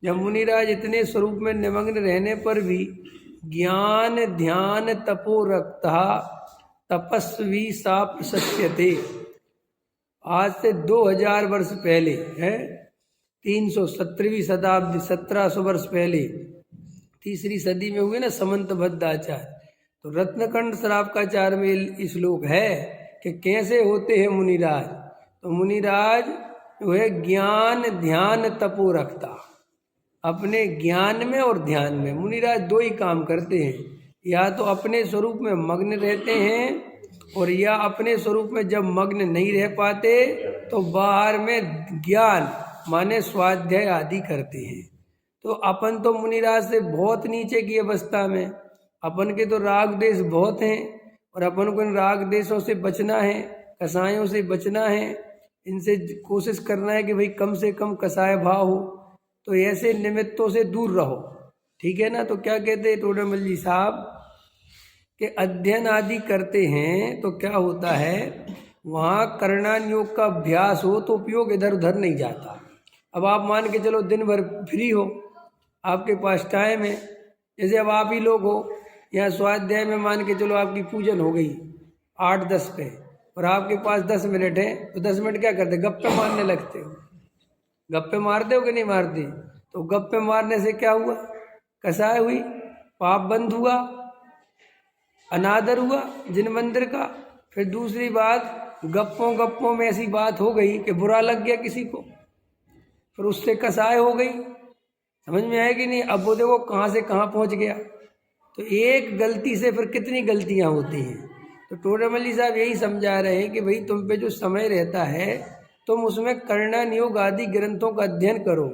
जब मुनिराज इतने स्वरूप में निमग्न रहने पर भी ज्ञान ध्यान तपो रक्ता तपस्वी सा प्रशस्यते। आज से 2000 वर्ष पहले है, 317वीं शताब्दी, 1700 वर्ष पहले, तीसरी सदी में हुए ना समंत भद्राचार्य, तो रत्नकंड श्रावकाचार्य में श्लोक है कि कैसे होते हैं मुनिराज। तो मुनिराज जो है ज्ञान ध्यान तपो रखता, अपने ज्ञान में और ध्यान में मुनिराज दो ही काम करते हैं, या तो अपने स्वरूप में मग्न रहते हैं और या अपने स्वरूप में जब मग्न नहीं रह पाते तो बाहर में ज्ञान माने स्वाध्याय आदि करते हैं। तो अपन तो मुनिराज से बहुत नीचे की अवस्था में, अपन के तो राग देश बहुत हैं और अपन को इन राग देशों से बचना है, कसायों से बचना है, इनसे कोशिश करना है कि भाई कम से कम कसाय भाव हो, तो ऐसे निमित्तों से दूर रहो, ठीक है ना। तो क्या कहते हैं टोडरमल जी साहब कि अध्ययन आदि करते हैं तो क्या होता है, वहाँ करणान योग का अभ्यास हो तो उपयोग इधर उधर नहीं जाता। अब आप मान के चलो दिन भर फ्री हो, आपके पास टाइम है, जैसे अब आप ही लोग हो यहाँ स्वाध्याय में, मान के चलो आपकी पूजन हो गई 8-10 पे और आपके पास 10 मिनट है, तो 10 मिनट क्या करते, गप्पे मारने लगते हो। गप्पे मारते हो कि नहीं मारते? तो गप्पे मारने से क्या हुआ, कसाय हुई, पाप बंद हुआ, अनादर हुआ जिन मंदिर का। फिर दूसरी बात, गप्पों गप्पों में ऐसी बात हो गई कि बुरा लग गया किसी को, फिर उससे कसाय हो गई। समझ में आया कि नहीं? अब वो देखो कहाँ से कहाँ पहुँच गया। तो एक गलती से फिर कितनी गलतियाँ होती हैं। तो टोडरमल साहब यही समझा रहे हैं कि भाई तुम पे जो समय रहता है तुम उसमें करणान योग आदि ग्रंथों का अध्ययन करो।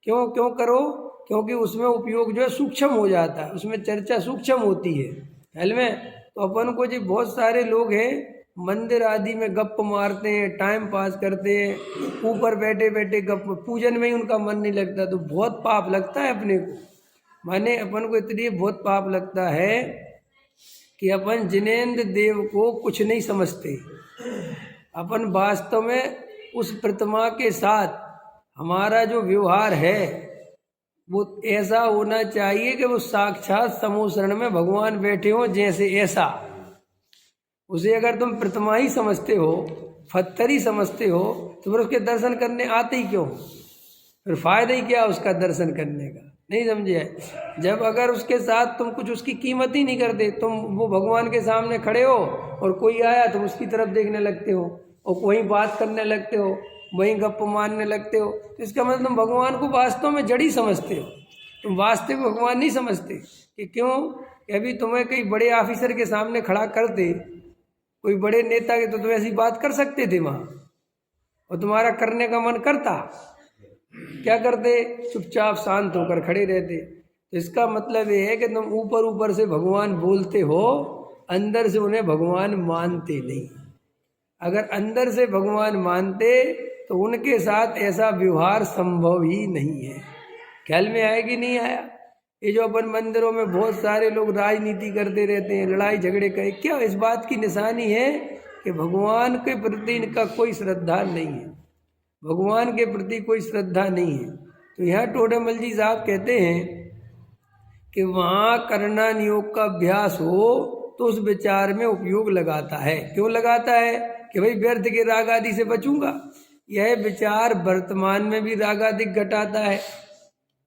क्यों क्यों करो? क्योंकि उसमें उपयोग जो है सूक्ष्म हो जाता है, उसमें चर्चा सूक्ष्म होती है हल में। तो अपन को जो बहुत सारे लोग हैं मंदिर आदि में गप मारते हैं, टाइम पास करते हैं, ऊपर बैठे बैठे गप, पूजन में ही उनका मन नहीं लगता, तो बहुत पाप लगता है अपने को। माने अपन को इसलिए बहुत पाप लगता है कि अपन जिनेंद्र देव को कुछ नहीं समझते। अपन वास्तव में उस प्रतिमा के साथ हमारा जो व्यवहार है वो ऐसा होना चाहिए कि वो साक्षात समूसरण में भगवान बैठे हो जैसे, ऐसा। उसे अगर तुम प्रतिमा ही समझते हो, पत्थर ही समझते हो, तो फिर उसके दर्शन करने आते ही क्यों? फिर फायदा ही क्या उसका दर्शन करने का? नहीं समझे? जब अगर उसके साथ तुम कुछ उसकी कीमत ही नहीं करते, तुम वो भगवान के सामने खड़े हो और कोई आया तुम उसकी तरफ देखने लगते हो और वहीं बात करने लगते हो, वहीं गप मारने लगते हो, तो इसका मतलब तुम भगवान को वास्तव में जड़ी समझते हो, तुम वास्तविक भगवान नहीं समझते। कि क्यों? कि अभी तुम्हें कई बड़े ऑफिसर के सामने खड़ा करते, कोई बड़े नेता के, तो तुम ऐसी बात कर सकते थे वहाँ और तुम्हारा करने का मन करता, क्या करते? चुपचाप शांत होकर खड़े रहते। तो इसका मतलब ये है कि तुम ऊपर ऊपर से भगवान बोलते हो, अंदर से उन्हें भगवान मानते नहीं। अगर अंदर से भगवान मानते तो उनके साथ ऐसा व्यवहार संभव ही नहीं है। ख्याल में आया कि नहीं आया? ये जो अपन मंदिरों में बहुत सारे लोग राजनीति करते रहते हैं, लड़ाई झगड़े करे, क्या इस बात की निशानी है कि भगवान के प्रति इनका कोई श्रद्धा नहीं है, भगवान के प्रति कोई श्रद्धा नहीं है। तो यहाँ टोडरमल जी साहब कहते हैं कि वहाँ करणान योग का अभ्यास हो तो उस विचार में उपयोग लगाता है। क्यों लगाता है? कि भाई व्यर्थ के राग आदि से बचूंगा। यह विचार वर्तमान में भी राग आदि घटाता है।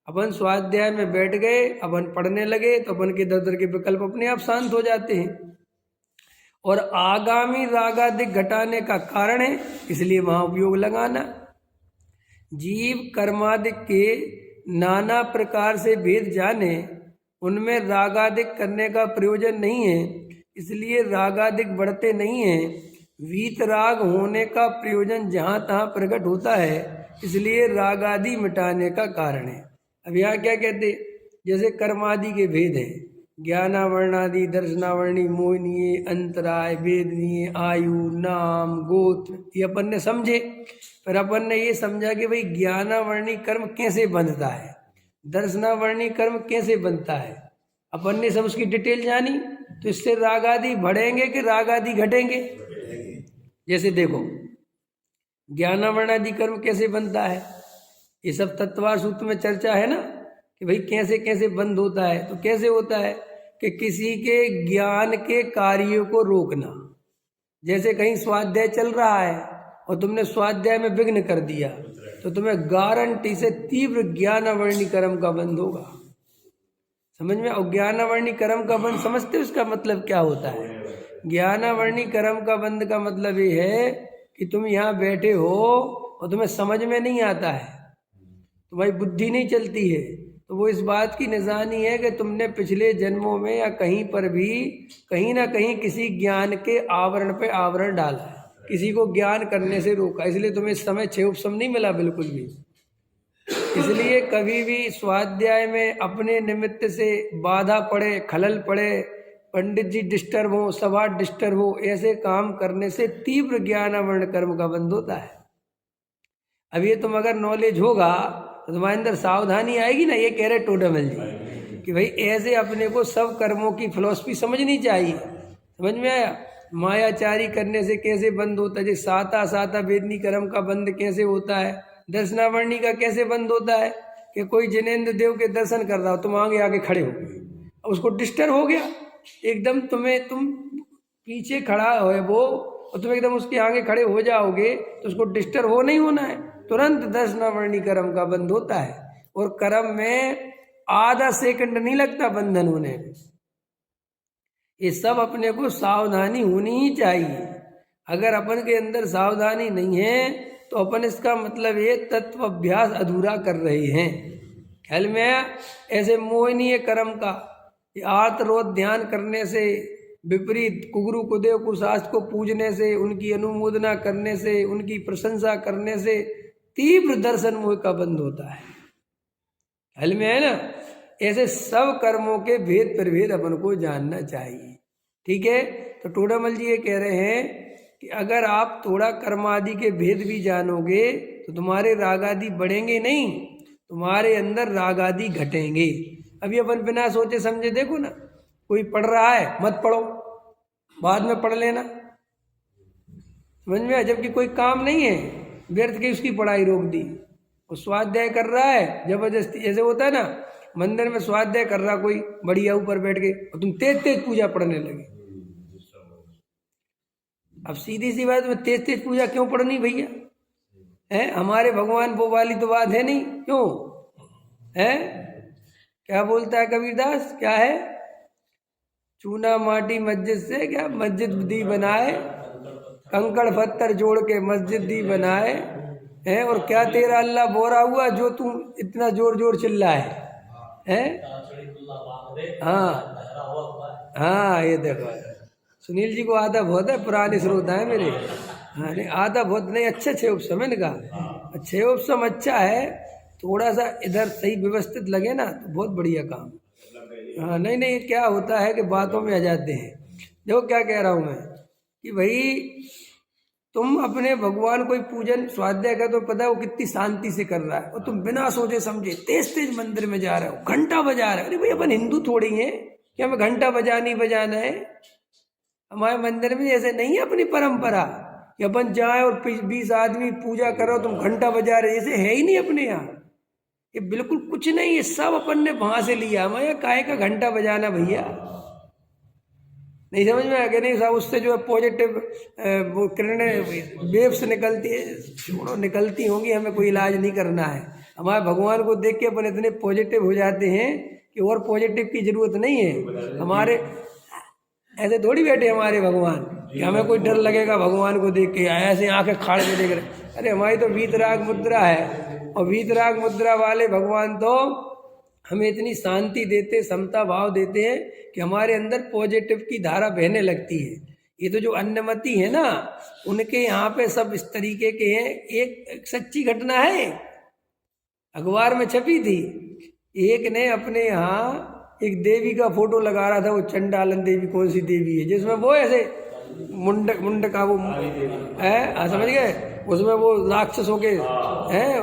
अपन स्वाध्याय में बैठ गए, अपन पढ़ने लगे, तो अपन के दर के विकल्प अपने आप शांत हो जाते हैं और आगामी राग आदि घटाने का कारण है, इसलिए वहाँ उपयोग लगाना। जीव कर्मादिक के नाना प्रकार से भेद जाने, उनमें रागादिक करने का प्रयोजन नहीं है, इसलिए रागादिक बढ़ते नहीं हैं। वीतराग होने का प्रयोजन जहाँ तहाँ प्रकट होता है, इसलिए रागादि मिटाने का कारण है। अब यहाँ क्या कहते, जैसे कर्मादि के भेद हैं, ज्ञानावर्णादि, दर्शनावर्णी, मोहनीय, अंतराय, वेदनीय, आयु, नाम, गोत्र, ये अपन ने समझे। फिर अपन ने ये समझा कि भाई ज्ञानावर्णी कर्म कैसे बनता है, दर्शनावर्णी कर्म कैसे बनता है, अपन ने सब उसकी डिटेल जानी। तो इससे राग आदि बढ़ेंगे कि राग आदि घटेंगे? जैसे देखो ज्ञानावर्णादि कर्म कैसे बनता है, ये सब तत्वार सूत्र में चर्चा है ना कि भाई कैसे कैसे बंद होता है। तो कैसे होता है कि किसी के ज्ञान के कार्यों को रोकना। जैसे कहीं स्वाध्याय चल रहा है और तुमने स्वाध्याय में विघ्न कर दिया तो तुम्हें गारंटी से तीव्र ज्ञानावरणी कर्म का बंध होगा। समझ में? और ज्ञानावरणी कर्म का बंध समझते हो इसका मतलब क्या होता है? ज्ञानावरणी कर्म का बंध का मतलब ये है कि तुम यहाँ बैठे हो और तुम्हें समझ में नहीं आता है, तुम्हारी बुद्धि नहीं चलती है, तो वो इस बात की निशानी है कि तुमने पिछले जन्मों में या कहीं पर भी कहीं ना कहीं किसी ज्ञान के आवरण पे आवरण डाला है, किसी को ज्ञान करने से रोका, इसलिए तुम्हें इस समय क्षय उपशम नहीं मिला बिल्कुल भी। इसलिए कभी भी स्वाध्याय में अपने निमित्त से बाधा पड़े, खलल पड़े, पंडित जी डिस्टर्ब हो, सभा डिस्टर्ब हो, ऐसे काम करने से तीव्र ज्ञानावरण कर्म का बंध होता है। अब ये तुम अगर नॉलेज होगा तो तुम्हारे अंदर सावधानी आएगी ना। ये कह रहे टोडामल जी कि भाई ऐसे अपने को सब कर्मों की फिलॉसफी समझनी चाहिए। समझ में आया? मायाचारी करने से कैसे बंद होता है, जैसे साता साता वेदनी कर्म का बंद कैसे होता है, दर्शनावरणी का कैसे बंद होता है कि कोई जिनेंद्र देव के दर्शन कर रहा हो, तुम आगे आगे खड़े हो गए, उसको डिस्टर्ब हो गया एकदम, तुम पीछे खड़ा है वो और तुम एकदम उसके आगे खड़े हो जाओगे तो उसको डिस्टर्ब हो नहीं होना है, तुरंत दर्शनावरणी कर्म का बंद होता है। और कर्म में आधा सेकंड नहीं लगता बंधन होने में। ये सब अपने को सावधानी होनी ही चाहिए। अगर अपन के अंदर सावधानी नहीं है तो अपन इसका मतलब ये तत्व अभ्यास अधूरा कर रहे हैं। ख्याल में आया? ऐसे मोहनीय कर्म का आर्तरोध ध्यान करने से, विपरीत कुगुरु कुदेव कुशास्त्र को पूजने से, उनकी अनुमोदना करने से, उनकी प्रशंसा करने से तीव्र दर्शन मोह का बंध होता है। ख्याल में है ना? ऐसे सब कर्मों के भेद प्रभेद अपन को जानना चाहिए। ठीक है? तो टोडामल जी ये कह रहे हैं कि अगर आप थोड़ा कर्मादि के भेद भी जानोगे तो तुम्हारे राग आदि बढ़ेंगे नहीं, तुम्हारे अंदर राग आदि घटेंगे। अभी अपन बिना सोचे समझे देखो ना, कोई पढ़ रहा है, मत पढ़ो, बाद में पढ़ लेना। समझ में? जबकि कोई काम नहीं है, व्यर्थ की उसकी पढ़ाई रोक दी। वो स्वाध्याय कर रहा है जबरदस्ती, ऐसे होता है ना, मंदिर में स्वाध्याय कर रहा कोई बढ़िया ऊपर बैठ के और तुम तेज तेज पूजा पढ़ने लगे। अब सीधी सी बात में तेज तेज पूजा क्यों पढ़नी भैया? है हमारे भगवान वो वाली तो बात है नहीं। क्यों है? क्या बोलता है कबीरदास? क्या है? चूना माटी मस्जिद से क्या मस्जिद दी बनाए, कंकड़ पत्थर जोड़ के मस्जिद दी बनाए है। और क्या तेरा अल्लाह बोरा हुआ जो तू इतना जोर जोर चिल्ला है? हाँ हाँ, ये देखो सुनील जी को आधा बहुत है, पुराने श्रोता है मेरे। हाँ नहीं, आधा बहुत नहीं, अच्छे छे उपसम है इनका, छे उपसम अच्छा है। थोड़ा सा इधर सही व्यवस्थित लगे ना तो बहुत बढ़िया काम। हाँ नहीं नहीं, क्या होता है कि बातों में आ जाते हैं। देखो क्या कह रहा हूँ मैं कि भाई तुम अपने भगवान कोई पूजन स्वाध्याय का तो पता है वो कितनी शांति से कर रहा है, और तुम बिना सोचे समझे तेज तेज मंदिर में जा रहे हो, घंटा बजा रहे हो। अरे भाई अपन हिंदू थोड़ी हैं कि हमें घंटा बजाना है। हमारे मंदिर में ऐसे नहीं है अपनी परंपरा कि अपन जाए और 20 आदमी पूजा करो तुम घंटा बजा रहे, ऐसे है ही नहीं अपने यहाँ। ये बिल्कुल कुछ नहीं है, सब अपन ने वहां से लिया। हमारे यहाँ काहे का घंटा बजाना भैया? नहीं समझ में आ गया? नहीं साहब, उससे जो है पॉजिटिव वो किरणें वेव्स निकलती है, छोड़ो निकलती होंगी, हमें कोई इलाज नहीं करना है। हमारे भगवान को देख के अपन इतने पॉजिटिव हो जाते हैं कि और पॉजिटिव की जरूरत नहीं है। हमारे ऐसे थोड़ी बैठे हमारे भगवान कि हमें कोई डर लगेगा भगवान को देख के, ऐसे आंखें खाड़ के देख रहे। अरे हमारी तो वीतराग मुद्रा है, और वीतराग मुद्रा वाले भगवान तो हमें इतनी शांति देते, समता भाव देते हैं कि हमारे अंदर पॉजिटिव की धारा बहने लगती है। ये तो जो अन्नमति है ना, उनके यहाँ पे सब इस तरीके के हैं। एक सच्ची घटना है, अखबार में छपी थी। एक ने अपने यहाँ एक देवी का फोटो लगा रहा था, वो चंडालन देवी कौन सी देवी है जिसमें वो ऐसे मुंड का वो है, समझ गए? उसमें वो राक्षसों के हैं,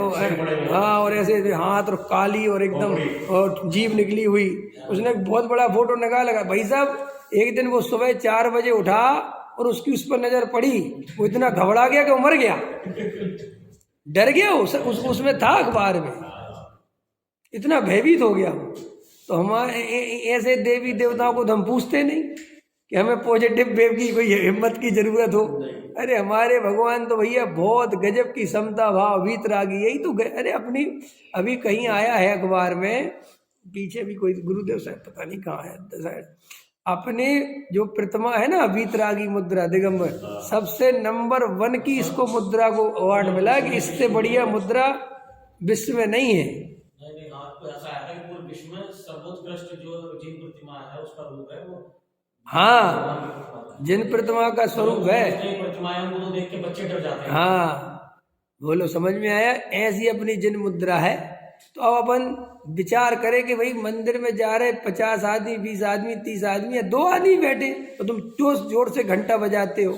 हाँ, और ऐसे हाथ और काली और एकदम और जीभ निकली हुई। उसने बहुत बड़ा फोटो लगा भाई साहब। एक दिन वो सुबह 4 बजे उठा और उसकी उस पर नजर पड़ी, वो इतना घबरा गया कि वो मर गया। डर गया उसमें था अखबार में, इतना भयभीत हो गया वो। तो हमारे ऐसे देवी देवताओं को तो हम पूछते नहीं कि हमें पॉजिटिव वेव की कोई हिम्मत की जरूरत हो। अरे हमारे भगवान तो भैया बहुत गजब की समता भाव वीतरागी, यही तो अरे अपनी अभी कहीं आया है अखबार में, पीछे भी कोई गुरुदेव साहब पता नहीं कहाँ है शायद, अपने जो प्रतिमा है ना वीतरागी मुद्रा दिगंबर, सबसे नंबर 1 की इसको मुद्रा को अवार्ड मिला कि इससे बढ़िया मुद्रा विश्व में नहीं है। आपको ऐसा है कि पूरे विश्व में सर्वोत्कृष्ट जो जिन प्रतिमा है उसका रूप है वो, हाँ जिन प्रतिमा का स्वरूप है, प्रतिमाएं उनको तो देख के बच्चे डर जाते हैं। हाँ बोलो समझ में आया। ऐसी अपनी जिन मुद्रा है। तो अब अपन विचार करें कि भाई मंदिर में जा रहे 50 आदमी 20 आदमी 30 आदमी या 2 आदमी बैठे, तो तुम जोर से घंटा बजाते हो।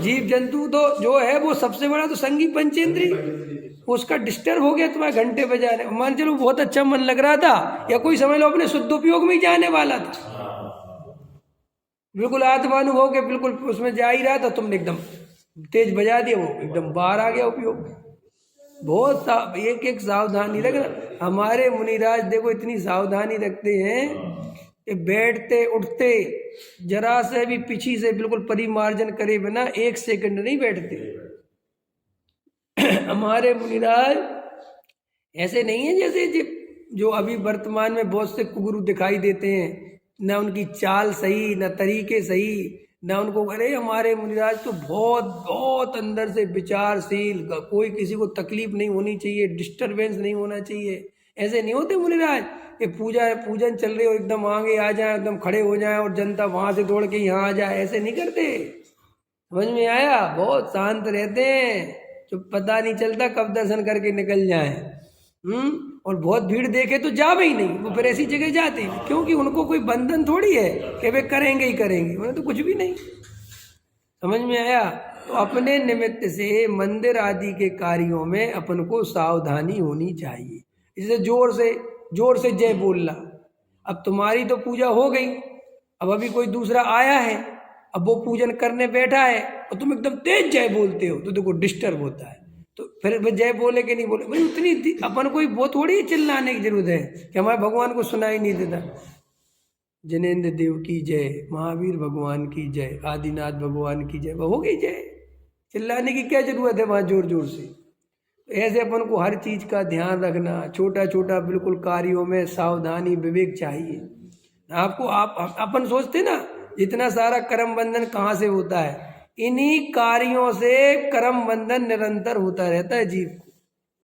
जीव जंतु तो जो है वो सबसे बड़ा तो संगी पंचेंद्री, उसका डिस्टर्ब हो गया तुम्हारे घंटे बजाने। मान चलो बहुत अच्छा मन लग रहा था, या कोई समझ लो अपने शुद्ध उपयोग में ही जाने वाला था, बिल्कुल आत्मानुभव के बिल्कुल उसमें जा ही रहा था, तुमने एकदम तेज बजा दिया, वो एकदम बाहर आ गया उपयोग। बहुत एक एक सावधानी रखना। हमारे मुनिराज देखो इतनी सावधानी रखते हैं कि बैठते उठते जरा से भी पीछे से बिल्कुल परिमार्जन करे बिना 1 सेकंड नहीं बैठते। हमारे मुनिराज ऐसे नहीं है जैसे जो अभी वर्तमान में बहुत से कुगुरु दिखाई देते हैं, न उनकी चाल सही, न तरीके सही, न उनको। अरे हमारे मुनिराज तो बहुत बहुत अंदर से विचारशील, कोई किसी को तकलीफ नहीं होनी चाहिए, डिस्टरबेंस नहीं होना चाहिए। ऐसे नहीं होते मुनिराज कि पूजन चल रही हो एकदम आगे आ जाए, एकदम खड़े हो जाए और जनता वहां से दौड़ के यहाँ आ जाए, ऐसे नहीं करते। समझ में आया? बहुत शांत रहते हैं, तो पता नहीं चलता कब दर्शन करके निकल जाए। और बहुत भीड़ देखे तो जा भी नहीं, वो फिर ऐसी जगह जाते हैं, क्योंकि उनको कोई बंधन थोड़ी है कि वे करेंगे ही करेंगे, उन्हें तो कुछ भी नहीं। समझ में आया? तो अपने निमित्त से मंदिर आदि के कार्यों में अपन को सावधानी होनी चाहिए। इससे जोर से जय बोलना। अब तुम्हारी तो पूजा हो गई, अब अभी कोई दूसरा आया है, अब वो पूजन करने बैठा है और तुम एकदम तेज जय बोलते हो तो देखो डिस्टर्ब होता है। तो फिर जय बोले कि नहीं बोले, भाई उतनी अपन कोई वो थोड़ी चिल्लाने की जरूरत है कि हमारे भगवान को सुनाई नहीं देता। जनेन्द्र देव की जय, महावीर भगवान की जय, आदिनाथ भगवान की जय, हो गई जय। चिल्लाने की क्या जरूरत है वहाँ जोर जोर से? ऐसे अपन को हर चीज का ध्यान रखना, छोटा छोटा बिल्कुल कार्यों में सावधानी विवेक चाहिए। आपको अपन सोचते ना इतना सारा कर्म बंधन कहाँ से होता है? इन्हीं कार्यों से कर्म बंधन निरंतर होता रहता है जीव को।